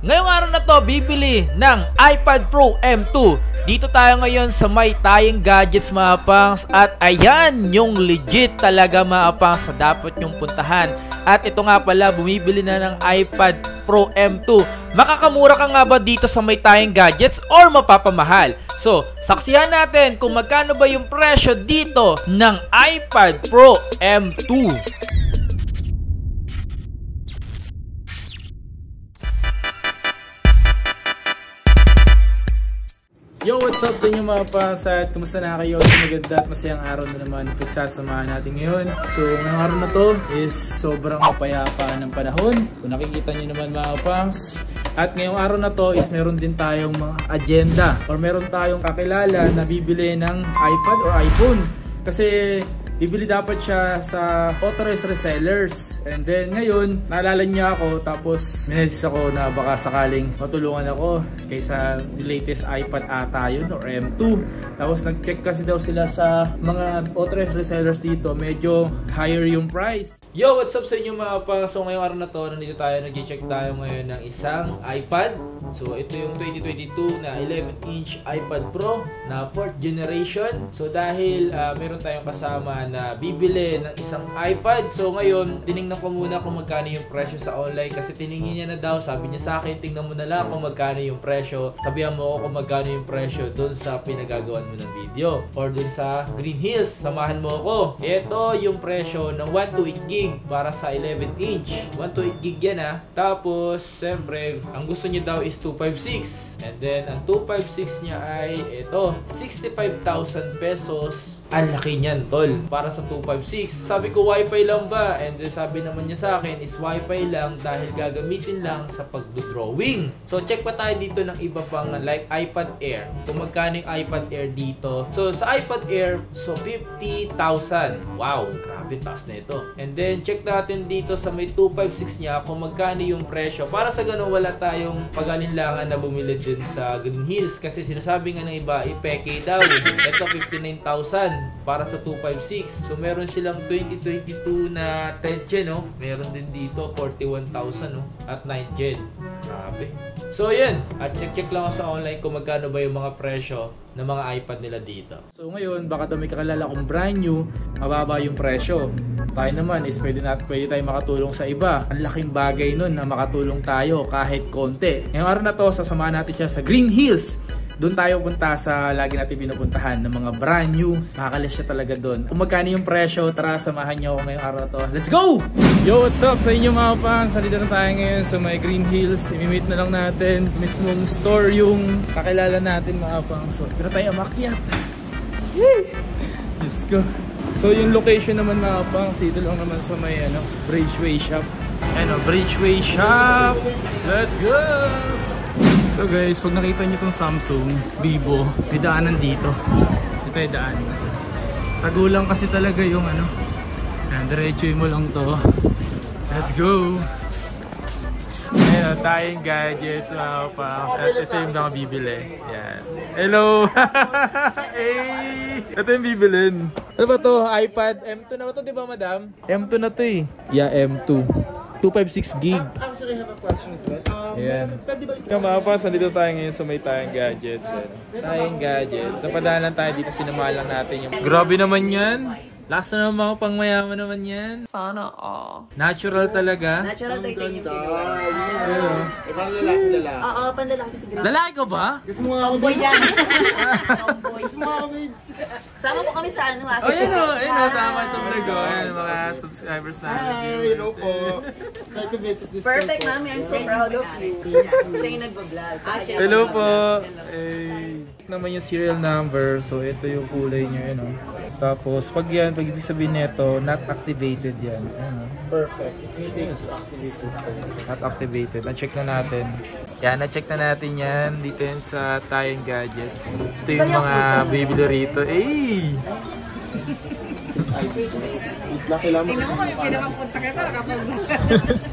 Ngayong araw na to, bibili ng iPad Pro M2. Dito tayo ngayon sa may Tayong Gadgets mga pangs. At ayan, yung legit talaga mga pangs na dapat yung puntahan. At ito nga pala, bumibili na ng iPad Pro M2. Makakamura ka nga ba dito sa may Tayong Gadgets or mapapamahal? So, saksihan natin kung magkano ba yung presyo dito ng iPad Pro M2. Yo, what's up sa inyo mga pangs at kumusta na kayo? Maganda at masayang araw na naman pagsasamahan natin ngayon. So, ngayong araw na to is sobrang mapayapa ng panahon. Kung nakikita nyo naman mga pangs. At ngayong araw na to is meron din tayong mga agenda or meron tayong kakilala na bibili ng iPad or iPhone. Kasi bibili dapat siya sa authorized resellers. And then ngayon, naalala niya ako tapos minessage ako na baka sakaling matulungan ako kaysa latest iPad ata yun or M2. Tapos nag-check kasi daw sila sa mga authorized resellers dito. Medyo higher yung price. Yo, what's up sa inyo mga pangs? So ngayong araw na to, nandito tayo, nag-check tayo ngayon ng isang iPad. So ito yung 2022 na 11-inch iPad Pro na 4th generation. So dahil meron tayong kasama na bibili ng isang iPad. So ngayon, tinignan ko muna kung magkano yung presyo sa online kasi tiningin niya na daw. Sabi niya sa akin, tingnan mo na lang kung magkano yung presyo. Sabihan mo ako kung magkano yung presyo doon sa pinagagawan mo ng video or doon sa Green Hills. Samahan mo ako. Ito yung presyo ng 128 GB para sa 11-inch. 128 GB yan ha. Tapos, siyempre, ang gusto niya daw is 256. And then, ang 256 niya ay ito, 65,000 pesos. Ang laki niyan, tol. Para sa 256. Sabi ko, Wi-Fi lang ba? And then, sabi naman niya sa akin is Wi-Fi lang dahil gagamitin lang sa pagdodrawing. So, check pa tayo dito ng iba pang like iPad Air. Kung magkano yung iPad Air dito. So, sa iPad Air, so 50,000. Wow, grabe, taas na ito. And then, check natin dito sa may 256 niya kung magkano yung presyo. Para sa ganun, wala tayong pag-alinlangan na bumili din sa Green Hills. Kasi sinasabi nga ng iba, ipeke daw. Ito, 59,000 para sa 256. So, meron silang 2022 na 10th gen, no? Meron din dito, 41,000, no? At 9th gen. Grabe. So, yan. At check lang sa online kung magkano ba yung mga presyo ng mga iPad nila dito. So, ngayon, baka daw may kakilala kung brand new, mababa yung presyo. Tayo naman is pwede tayo makatulong sa iba. Ang laking bagay nun na makatulong tayo kahit konti. Ngayong araw na to, sasamahan natin siya sa Green Hills. Doon tayo punta sa lagi natin pinupuntahan ng mga brand new. Nakakalis siya talaga doon. Kung magkano yung presyo, tara samahan nyo ako ngayong araw na to. Let's go! Yo, what's up sa inyo mga pangs? Salita na tayo ngayon sa may Green Hills. I-meet na lang natin mismong store yung kakilala natin mga pangs. So, tira tayo makyat. Let's go. So, yung location naman mga pangs, dito lang naman sa may Bridgeway Shop. Bridgeway Shop! Let's go! So guys, pag nakita nyo itong Samsung, Vivo, may daanan dito. Ito yung daan. Tagulang kasi talaga yung Yan, diretso mo lang to. Let's go! Ayan, Tayong Gadgets, mga pangs. At ito yung mga bibili. Yan. Hello! Hey! Ito yung bibilin. Ano ba to? iPad M2 na ba to, di ba madam? M2 na to eh. Yeah, M2. 256 GB. Actually, I have a question as well. Ayan. Yung mga pas, nandito tayo ngayon sa may Tayong Gadgets. Tayong Gadgets. Napadalan tayo dito, sinamahan lang natin yung... Grabe naman yan! Lasa naman mga pangmayaman naman yan. Sana all. Natural talaga. Natural titanium. Parang lalaki. Oo, panlalaki sa green. Lalaki ka ba? Gusto mo nga ako Tomboy yan. Tomboy. Gusto mo nga ako babe. Sama mo kami sa ano ha? Oh, yan o. Ayun o, sama sa vlog o. Ayan, mga subscribers natin. Hi, hello po. Try to visit this Perfect, store po. mami. I'm so proud of you. Siya yung nagbablog. Hello po. Hey. Naman yung serial number. So, ito yung kulay niya. Yun, tapos, pag yan, pag ibig sabihin nito, not activated yan. Perfect. Yes. Not activated. Na-check na natin. Yan, na-check na natin yan. Dito yan sa Tayong Gadgets. Ito yung mga bibili rito. Eh! Laki lang. Tingnan mo kung yung pinakapunta ka na nakapag-vlog.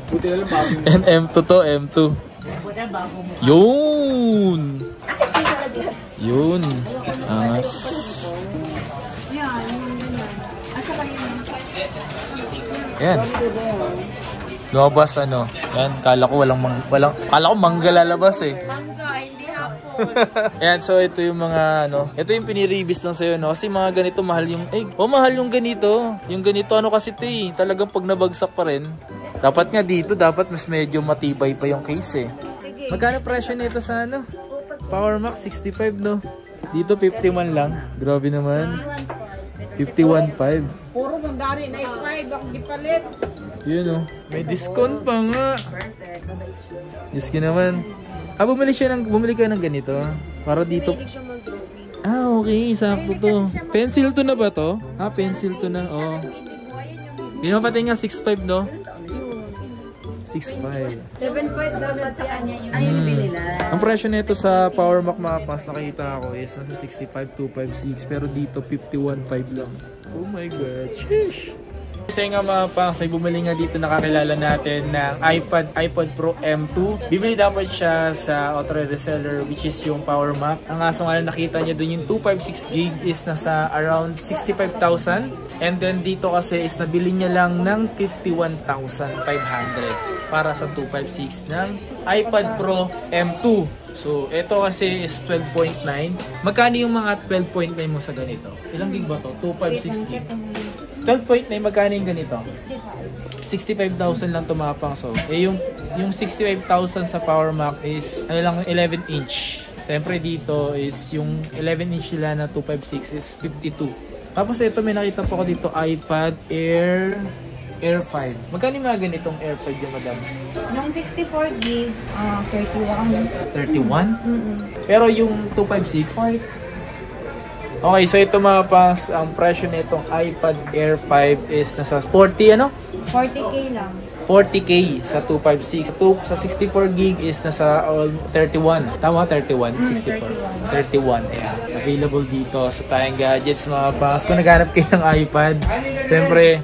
Buti na lang bago mo. And M2 to, M2. Yun! Yun. Angas. Yan. Lumabas ano. Yan, kala ko kala ko mangga lalabas eh. Mangga, hindi hapon. Ayan, so ito yung mga ano, ito yung piniribis lang sa'yo, no? Kasi mga ganito, mahal yung, mahal yung ganito. Yung ganito, ano kasi ito eh, talagang pag nabagsak pa rin. Dapat nga dito, dapat mas medyo matibay pa yung case eh. Magkano presyo nito sa ano? Power Max 65, no? Dito 51 lang. Grabe naman. 51.5. Puro mandari na 85, bakit di palit? Yun oh, may discount pa nga. Diyos ko naman. Bumili ka ng ganito. Para dito. Okay, sakto to. Pencil to na ba to? Pencil to na. Oh. Yun pati nga 6.5 no? 6.5. 7.5 daw na sa kanya yung ayun nila. Ang presyo nito sa Power Mac mga pas nakita ko is nasa 65,256 pero dito 51.5 lang. Oh my god. Sheesh. Kasi nga mga pangs, may bumili nga dito nakakilala natin ng iPad Pro M2. Bibili dapat siya sa authorized reseller which is yung Power Mac. Ang aso nga nakita niya dun yung 256GB is nasa around 65,000. And then dito kasi is nabili niya lang ng 51,500 para sa 256 ng iPad Pro M2. So, ito kasi is 12.9. Magkano yung mga 12.9 mo sa ganito? Ilang gig ba to? 256GB. 12.9, magkano yung ganito? 65,000 lang tumapang. So, yung 65,000 sa Power Mac is ano lang 11 inch. Siyempre dito is yung 11 inch nila na 256 is 52. Tapos ito may nakita po ko dito iPad Air 5. Magkano yung mga ganitong Air 5 yung madam? Yung 64GB, 31. 31? Pero yung 256? Okay, so ito mga pangs, ang presyo nitong iPad Air 5 is nasa 40 ano? 40K lang. 40K sa 256. Sa 64GB is nasa 31. Tama? 31? 64. 31. Yeah. Available dito sa tayong gadgets mga pangs. Kung naghanap kayo ng iPad, siyempre